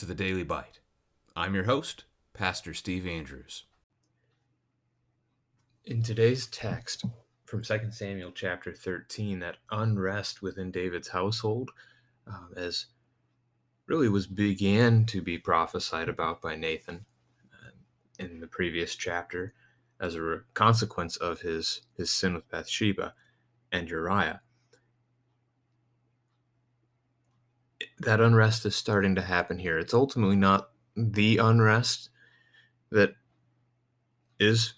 to the Daily Bite. I'm your host, Pastor Steve Andrews. In today's text from 2 Samuel chapter 13, that unrest within David's household, as really began to be prophesied about by Nathan in the previous chapter as a consequence of his sin with Bathsheba and Uriah. That unrest is starting to happen here. It's ultimately not the unrest that is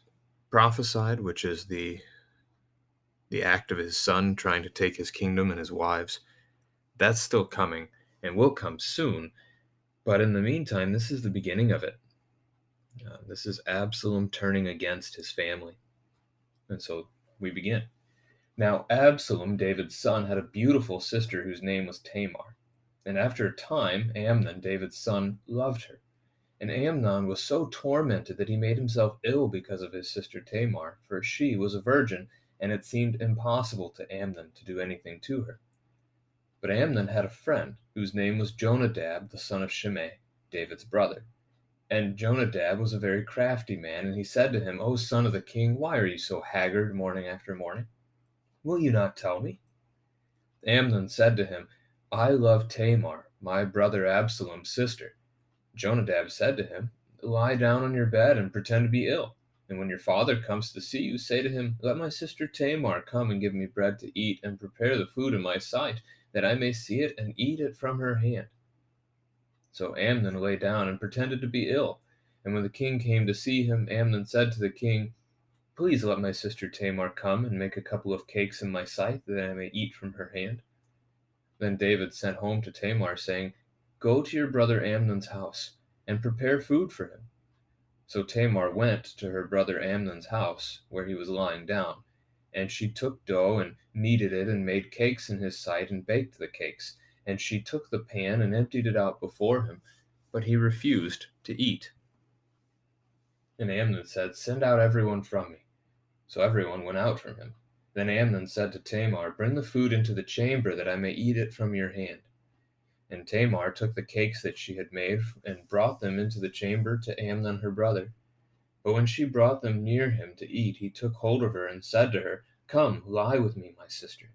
prophesied, which is the act of his son trying to take his kingdom and his wives. That's still coming and will come soon. But in the meantime, this is the beginning of it. This is Absalom turning against his family. And so we begin. Now Absalom, David's son, had a beautiful sister whose name was Tamar. And after a time, Amnon, David's son, loved her. And Amnon was so tormented that he made himself ill because of his sister Tamar, for she was a virgin, and it seemed impossible to Amnon to do anything to her. But Amnon had a friend, whose name was Jonadab, the son of Shimei, David's brother. And Jonadab was a very crafty man, and he said to him, "O son of the king, why are you so haggard morning after morning? Will you not tell me?" Amnon said to him, "I love Tamar, my brother Absalom's sister." Jonadab said to him, "Lie down on your bed and pretend to be ill. And when your father comes to see you, say to him, 'Let my sister Tamar come and give me bread to eat, and prepare the food in my sight, that I may see it and eat it from her hand.'" So Amnon lay down and pretended to be ill. And when the king came to see him, Amnon said to the king, "Please let my sister Tamar come and make a couple of cakes in my sight, that I may eat from her hand." Then David sent home to Tamar, saying, "Go to your brother Amnon's house, and prepare food for him." So Tamar went to her brother Amnon's house, where he was lying down, and she took dough and kneaded it and made cakes in his sight and baked the cakes. And she took the pan and emptied it out before him, but he refused to eat. And Amnon said, "Send out everyone from me." So everyone went out from him. Then Amnon said to Tamar, "Bring the food into the chamber, that I may eat it from your hand." And Tamar took the cakes that she had made and brought them into the chamber to Amnon her brother. But when she brought them near him to eat, he took hold of her and said to her, "Come, lie with me, my sister."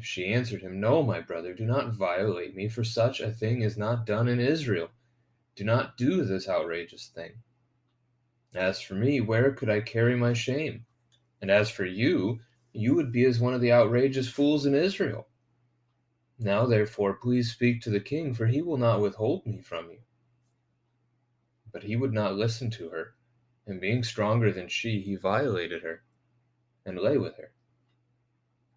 She answered him, "No, my brother, do not violate me, for such a thing is not done in Israel. Do not do this outrageous thing. As for me, where could I carry my shame? And as for you, you would be as one of the outrageous fools in Israel. Now, therefore, please speak to the king, for he will not withhold me from you." But he would not listen to her, and being stronger than she, he violated her and lay with her.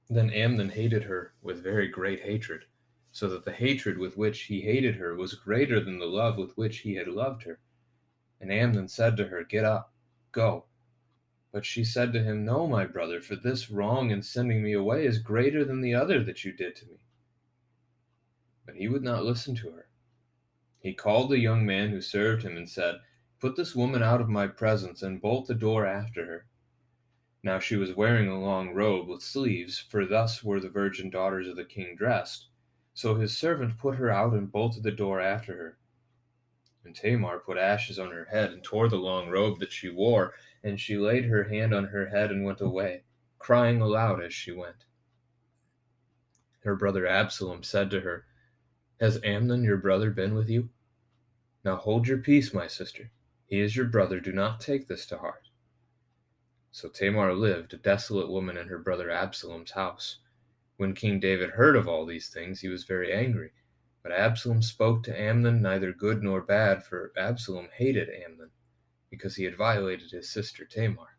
Then Amnon hated her with very great hatred, so that the hatred with which he hated her was greater than the love with which he had loved her. And Amnon said to her, "Get up, go." But she said to him, "No, my brother, for this wrong in sending me away is greater than the other that you did to me." But he would not listen to her. He called the young man who served him and said, "Put this woman out of my presence, and bolt the door after her." Now she was wearing a long robe with sleeves, for thus were the virgin daughters of the king dressed. So his servant put her out and bolted the door after her. And Tamar put ashes on her head and tore the long robe that she wore, and she laid her hand on her head and went away, crying aloud as she went. Her brother Absalom said to her, "Has Amnon your brother been with you? Now hold your peace, my sister. He is your brother. Do not take this to heart." So Tamar lived, a desolate woman, in her brother Absalom's house. When King David heard of all these things, he was very angry. But Absalom spoke to Amnon neither good nor bad, for Absalom hated Amnon, because he had violated his sister Tamar.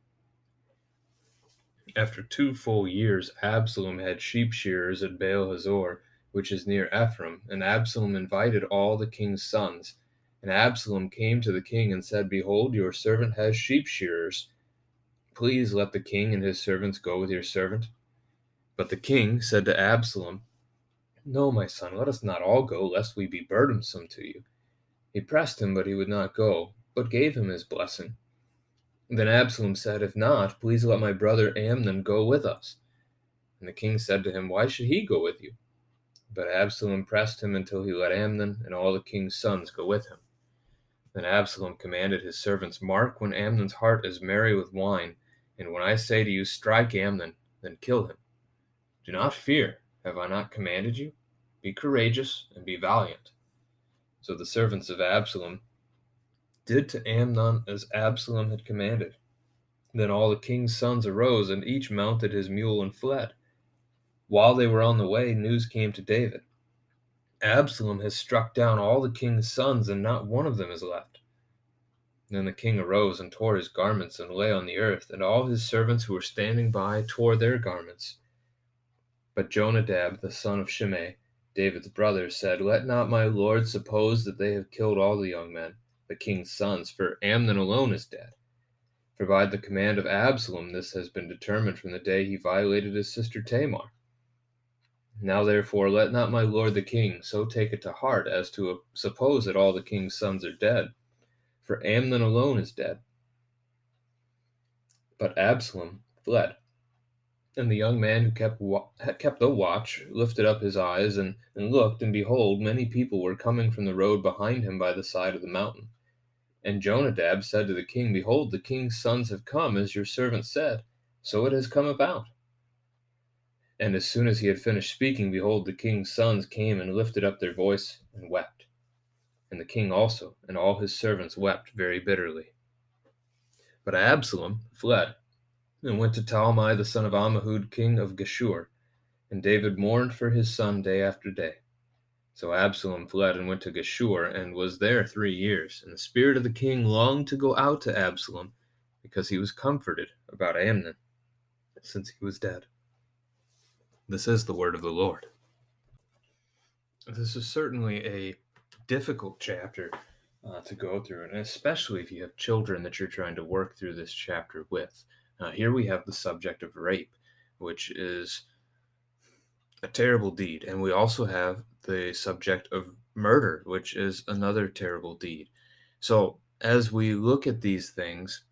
After 2 full years, Absalom had sheep shearers at Baal-hazor, which is near Ephraim, and Absalom invited all the king's sons. And Absalom came to the king and said, "Behold, your servant has sheep shearers. Please let the king and his servants go with your servant." But the king said to Absalom, "No, my son, let us not all go, lest we be burdensome to you." He pressed him, but he would not go, but gave him his blessing. Then Absalom said, "If not, please let my brother Amnon go with us." And the king said to him, "Why should he go with you?" But Absalom pressed him until he let Amnon and all the king's sons go with him. Then Absalom commanded his servants, "Mark when Amnon's heart is merry with wine, and when I say to you, 'Strike Amnon,' then kill him. Do not fear, have I not commanded you? Be courageous and be valiant." So the servants of Absalom did to Amnon as Absalom had commanded. Then all the king's sons arose, and each mounted his mule and fled. While they were on the way, news came to David: "Absalom has struck down all the king's sons, and not one of them is left." Then the king arose and tore his garments and lay on the earth, and all his servants who were standing by tore their garments. But Jonadab, the son of Shimei, David's brother, said, "Let not my lord suppose that they have killed all the young men, the king's sons, for Amnon alone is dead. For by the command of Absalom this has been determined from the day he violated his sister Tamar. Now therefore let not my lord the king so take it to heart as to suppose that all the king's sons are dead, for Amnon alone is dead." But Absalom fled. And the young man who kept the watch lifted up his eyes and looked, and behold, many people were coming from the road behind him by the side of the mountain. And Jonadab said to the king, "Behold, the king's sons have come, as your servant said. So it has come about." And as soon as he had finished speaking, behold, the king's sons came and lifted up their voice and wept. And the king also and all his servants wept very bitterly. But Absalom fled and went to Talmai the son of Ammihud, king of Geshur. And David mourned for his son day after day. So Absalom fled and went to Geshur, and was there 3 years. And the spirit of the king longed to go out to Absalom, because he was comforted about Amnon, since he was dead. This is the word of the Lord. This is certainly a difficult chapter to go through, and especially if you have children that you're trying to work through this chapter with. Here we have the subject of rape, which is a terrible deed, and we also have the subject of murder, which is another terrible deed. So as we look at these things,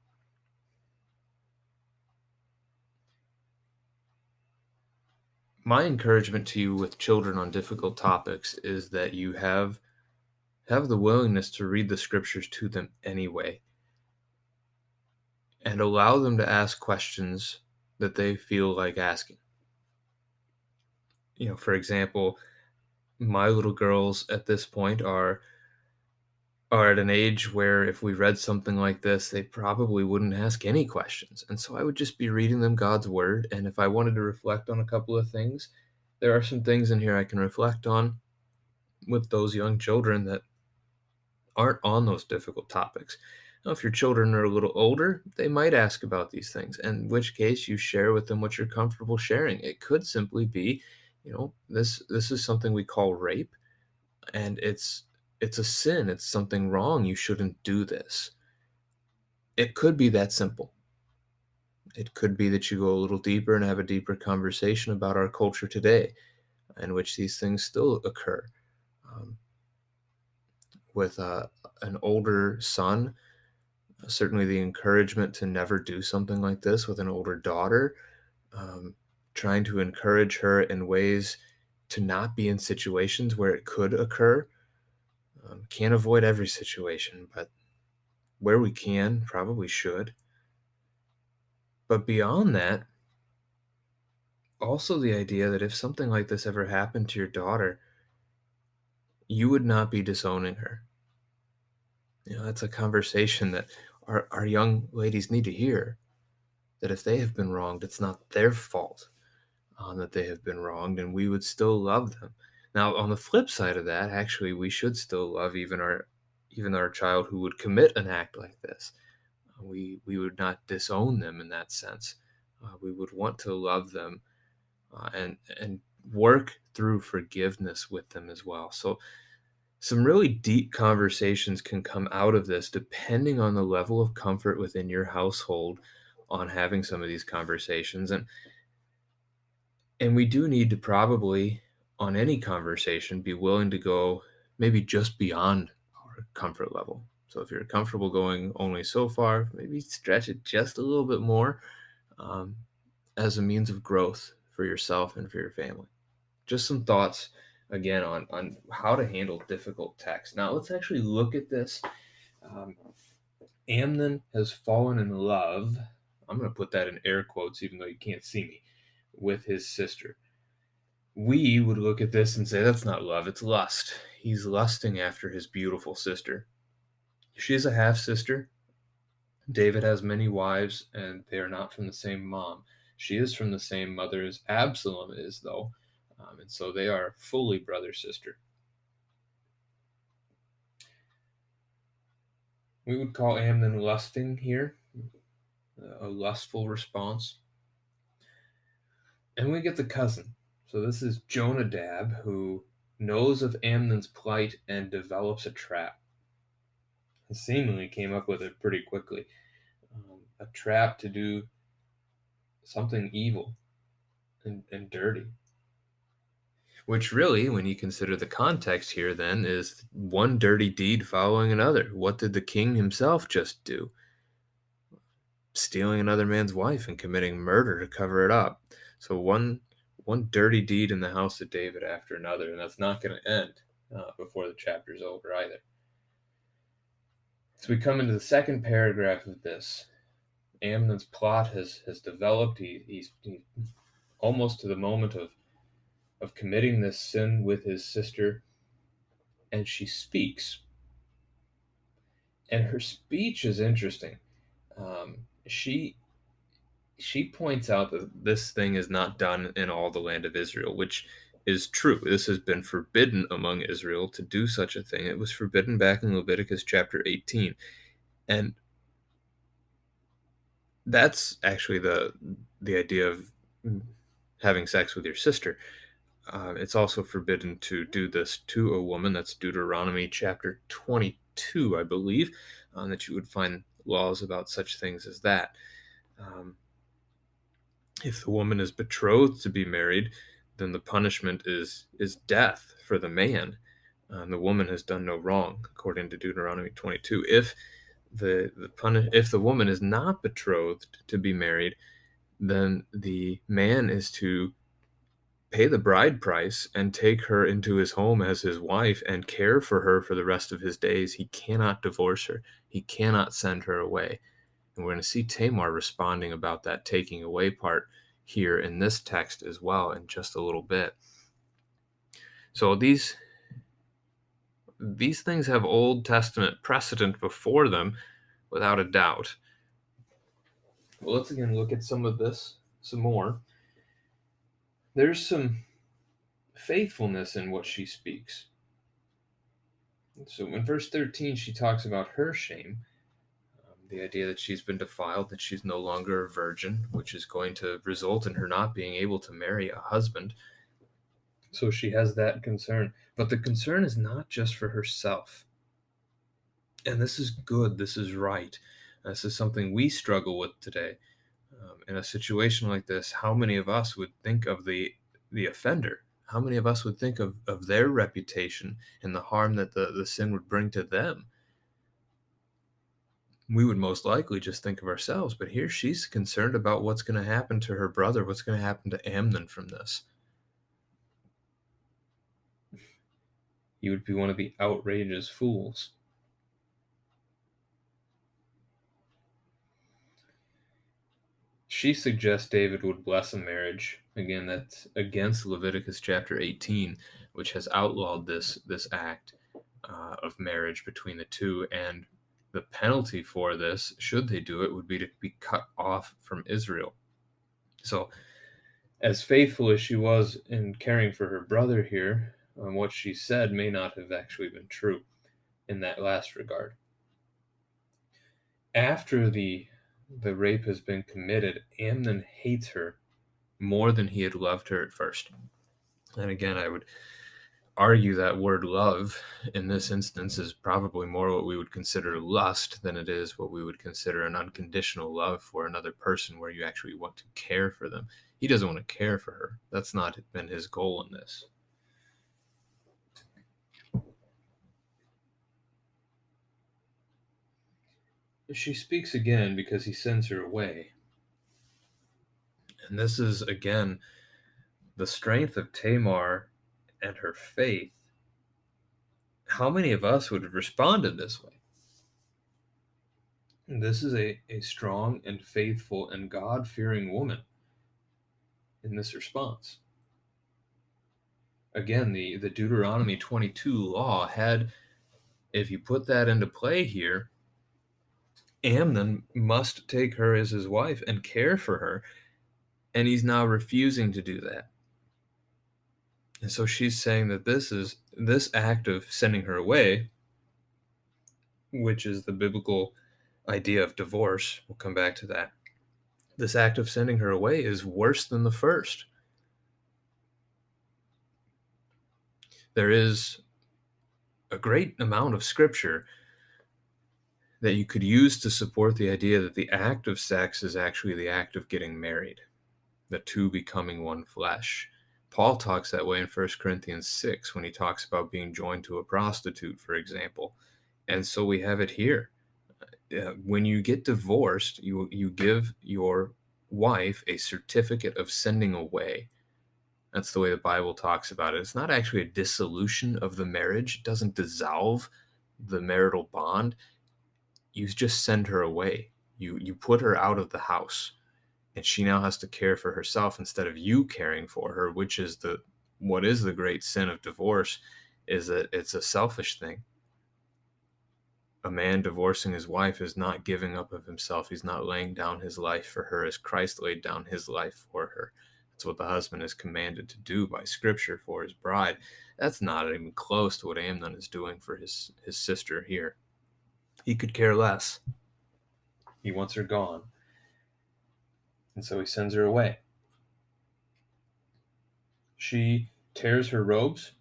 my encouragement to you with children on difficult topics is that you have the willingness to read the scriptures to them anyway, and allow them to ask questions that they feel like asking. For example, my little girls at this point are at an age where if we read something like this, they probably wouldn't ask any questions. And so I would just be reading them God's word. And if I wanted to reflect on a couple of things, there are some things in here I can reflect on with those young children that aren't on those difficult topics. Now, if your children are a little older, they might ask about these things, in which case you share with them what you're comfortable sharing. It could simply be, this is something we call rape, and it's a sin. It's something wrong. You shouldn't do this. It could be that simple. It could be that you go a little deeper and have a deeper conversation about our culture today, in which these things still occur. With an older son, certainly the encouragement to never do something like this. With an older daughter, trying to encourage her in ways to not be in situations where it could occur. Can't avoid every situation, but where we can, probably should. But beyond that, also the idea that if something like this ever happened to your daughter, you would not be disowning her. That's a conversation that our young ladies need to hear, that if they have been wronged, it's not their fault that they have been wronged, and we would still love them. Now, on the flip side of that, actually, we should still love even our child who would commit an act like this. We would not disown them in that sense. We would want to love them and work through forgiveness with them as well. So some really deep conversations can come out of this depending on the level of comfort within your household on having some of these conversations. And we do need to probably, on any conversation, be willing to go maybe just beyond our comfort level. So if you're comfortable going only so far, maybe stretch it just a little bit more as a means of growth for yourself and for your family. Just some thoughts again on how to handle difficult text. Now let's actually look at this. Um, Amnon has fallen in love. I'm going to put that in air quotes, even though you can't see me, with his sister. We would look at this and say that's not love, it's lust. He's lusting after his beautiful sister. She is a half sister. David has many wives, and they are not from the same mom. She is from the same mother as Absalom is, though, and so they are fully brother sister. We would call Amnon lusting here, a lustful response. And we get the cousin. So this is Jonadab, who knows of Amnon's plight and develops a trap. He seemingly came up with it pretty quickly. A trap to do something evil and dirty. Which really, when you consider the context here, then, is one dirty deed following another. What did the king himself just do? Stealing another man's wife and committing murder to cover it up. So one dirty deed in the house of David after another, and that's not going to end before the chapter's over either. So we come into the second paragraph of this. Amnon's plot has developed. He's almost to the moment of committing this sin with his sister, and she speaks. And her speech is interesting. She points out that this thing is not done in all the land of Israel, which is true. This has been forbidden among Israel to do such a thing. It was forbidden back in Leviticus chapter 18. And that's actually the idea of having sex with your sister. It's also forbidden to do this to a woman. That's Deuteronomy chapter 22, I believe, that you would find laws about such things as that. If the woman is betrothed to be married, then the punishment is death for the man. The woman has done no wrong, according to Deuteronomy 22. If if the woman is not betrothed to be married, then the man is to pay the bride price and take her into his home as his wife and care for her for the rest of his days. He cannot divorce her. He cannot send her away. And we're going to see Tamar responding about that taking away part here in this text as well in just a little bit. So these things have Old Testament precedent before them, without a doubt. Well, let's again look at some of this some more. There's some faithfulness in what she speaks. So in verse 13, she talks about her shame, the idea that she's been defiled, that she's no longer a virgin, which is going to result in her not being able to marry a husband. So she has that concern. But the concern is not just for herself. And this is good. This is right. This is something we struggle with today. In a situation like this, how many of us would think of the offender? How many of us would think of their reputation and the harm that the sin would bring to them? We would most likely just think of ourselves, but here she's concerned about what's going to happen to her brother, what's going to happen to Amnon from this. He would be one of the outrageous fools. She suggests David would bless a marriage. Again, that's against Leviticus chapter 18, which has outlawed this act of marriage between the two, and the penalty for this, should they do it, would be to be cut off from Israel. So, as faithful as she was in caring for her brother here, what she said may not have actually been true in that last regard. After the rape has been committed, Amnon hates her more than he had loved her at first. And again, I would argue that word love in this instance is probably more what we would consider lust than it is what we would consider an unconditional love for another person, where you actually want to care for them. He doesn't want to care for her. That's not been his goal in this. She speaks again because he sends her away. And this is, again, the strength of Tamar and her faith, how many of us would have responded this way? This is a strong and faithful and God-fearing woman in this response. Again, the Deuteronomy 22 law had, if you put that into play here, Amnon must take her as his wife and care for her, and he's now refusing to do that. And so she's saying that this act of sending her away, which is the biblical idea of divorce, we'll come back to that. This act of sending her away is worse than the first. There is a great amount of scripture that you could use to support the idea that the act of sex is actually the act of getting married, the two becoming one flesh. Paul talks that way in 1 Corinthians 6 when he talks about being joined to a prostitute, for example. And so we have it here. When you get divorced, you give your wife a certificate of sending away. That's the way the Bible talks about it. It's not actually a dissolution of the marriage. It doesn't dissolve the marital bond. You just send her away. You put her out of the house, and she now has to care for herself instead of you caring for her, which is what is the great sin of divorce, is that it's a selfish thing. A man divorcing his wife is not giving up of himself. He's not laying down his life for her as Christ laid down his life for her. That's what the husband is commanded to do by Scripture for his bride. That's not even close to what Amnon is doing for his sister here. He could care less. He wants her gone. And so he sends her away. She tears her robes.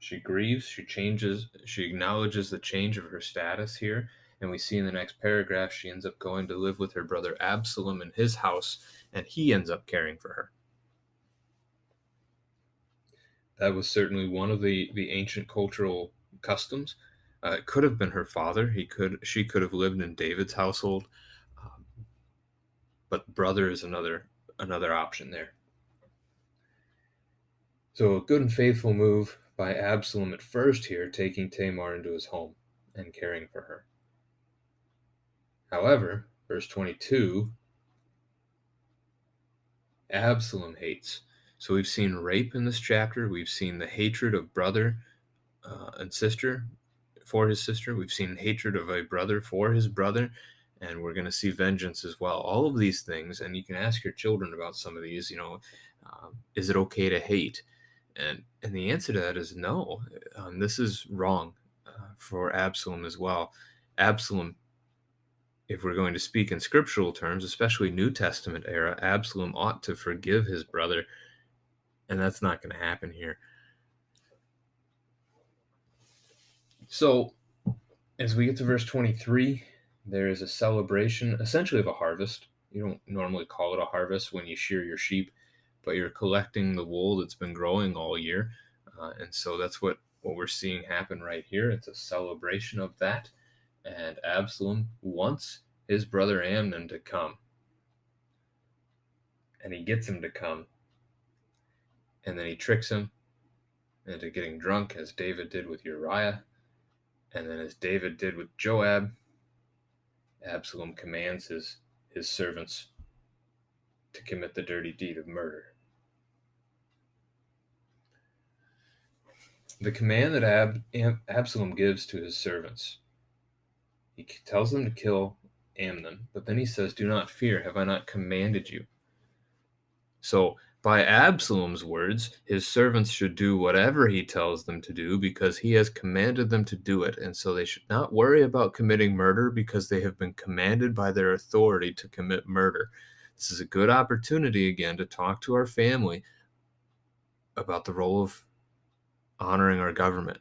She grieves. She acknowledges the change of her status here. And we see in the next paragraph, she ends up going to live with her brother Absalom in his house, and he ends up caring for her. That was certainly one of the ancient cultural customs. It could have been her father. She could have lived in David's household, but brother is another option there. So a good and faithful move by Absalom at first here, taking Tamar into his home and caring for her. However, verse 22, Absalom hates. So we've seen rape in this chapter. We've seen the hatred of brother and sister for his sister. We've seen hatred of a brother for his brother, and we're going to see vengeance as well. All of these things, and you can ask your children about some of these, is it okay to hate? And the answer to that is no. This is wrong for Absalom as well. Absalom, if we're going to speak in scriptural terms, especially New Testament era, Absalom ought to forgive his brother, and that's not going to happen here. So, as we get to verse 23, there is a celebration, essentially of a harvest. You don't normally call it a harvest when you shear your sheep, but you're collecting the wool that's been growing all year. And so that's what we're seeing happen right here. It's a celebration of that. And Absalom wants his brother Amnon to come. And he gets him to come. And then he tricks him into getting drunk, as David did with Uriah. And then as David did with Joab, Absalom commands his servants to commit the dirty deed of murder. The command that Absalom gives to his servants, he tells them to kill Amnon, but then he says, "Do not fear, have I not commanded you?" So, by Absalom's words, his servants should do whatever he tells them to do because he has commanded them to do it. And so they should not worry about committing murder because they have been commanded by their authority to commit murder. This is a good opportunity, again, to talk to our family about the role of honoring our government.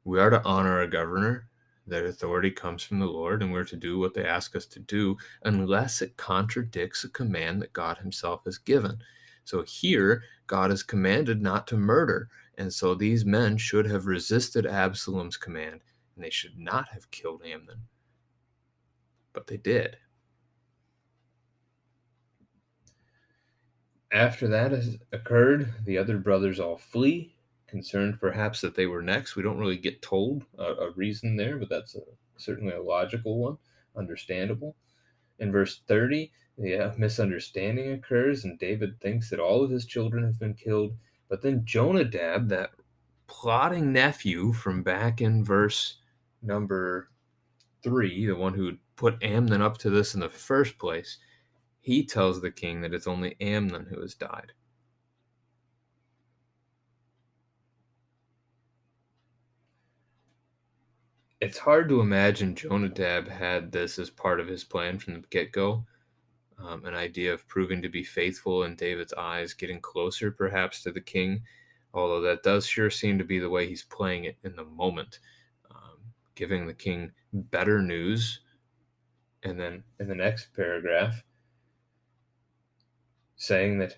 We are to honor our governor. That authority comes from the Lord, and we're to do what they ask us to do unless it contradicts a command that God himself has given. So here, God has commanded not to murder, and so these men should have resisted Absalom's command, and they should not have killed Amnon. But they did. After that has occurred, the other brothers all flee, concerned perhaps that they were next. We don't really get told a reason there, but that's certainly a logical one, understandable. In verse 30, the misunderstanding occurs, and David thinks that all of his children have been killed. But then Jonadab, that plotting nephew from back in verse number 3, the one who put Amnon up to this in the first place, he tells the king that it's only Amnon who has died. It's hard to imagine Jonadab had this as part of his plan from the get-go. An idea of proving to be faithful in David's eyes, getting closer perhaps to the king, although that does sure seem to be the way he's playing it in the moment, giving the king better news. And then in the next paragraph, saying that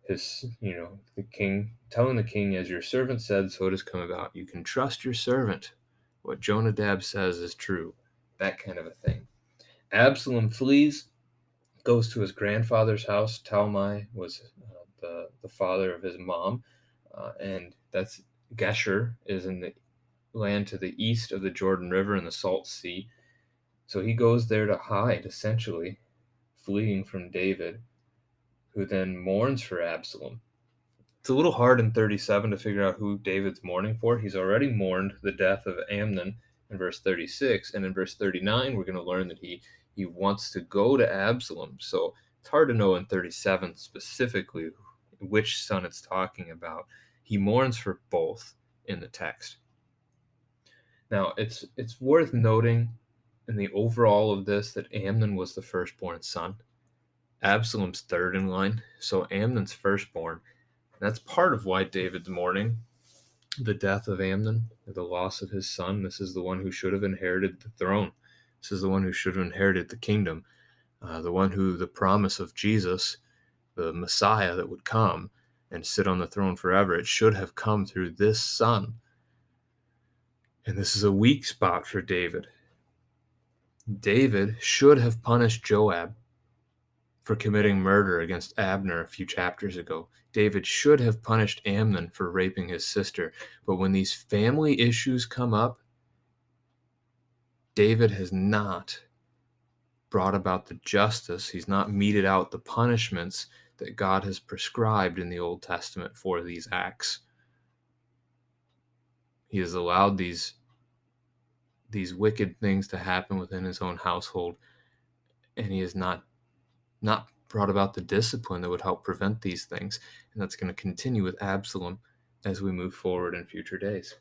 the king, telling the king, as your servant said, so it has come about. You can trust your servant. What Jonadab says is true. That kind of a thing. Absalom flees, goes to his grandfather's house. Talmai was the father of his mom, and that's Geshur is in the land to the east of the Jordan River and the Salt Sea. So he goes there to hide, essentially, fleeing from David, who then mourns for Absalom. It's a little hard in 37 to figure out who David's mourning for. He's already mourned the death of Amnon in verse 36, and in verse 39, we're going to learn that he wants to go to Absalom. So it's hard to know in 37 specifically which son it's talking about. He mourns for both in the text. Now, it's worth noting in the overall of this that Amnon was the firstborn son. Absalom's third in line, so Amnon's firstborn. That's part of why David's mourning the death of Amnon, the loss of his son. This is the one who should have inherited the throne. This is the one who should have inherited the kingdom, the one who the promise of Jesus, the Messiah that would come and sit on the throne forever, it should have come through this son. And this is a weak spot for David. David should have punished Joab for committing murder against Abner a few chapters ago. David should have punished Amnon for raping his sister. But when these family issues come up, David has not brought about the justice. He's not meted out the punishments that God has prescribed in the Old Testament for these acts. He has allowed these wicked things to happen within his own household, and he has not brought about the discipline that would help prevent these things. And that's going to continue with Absalom as we move forward in future days.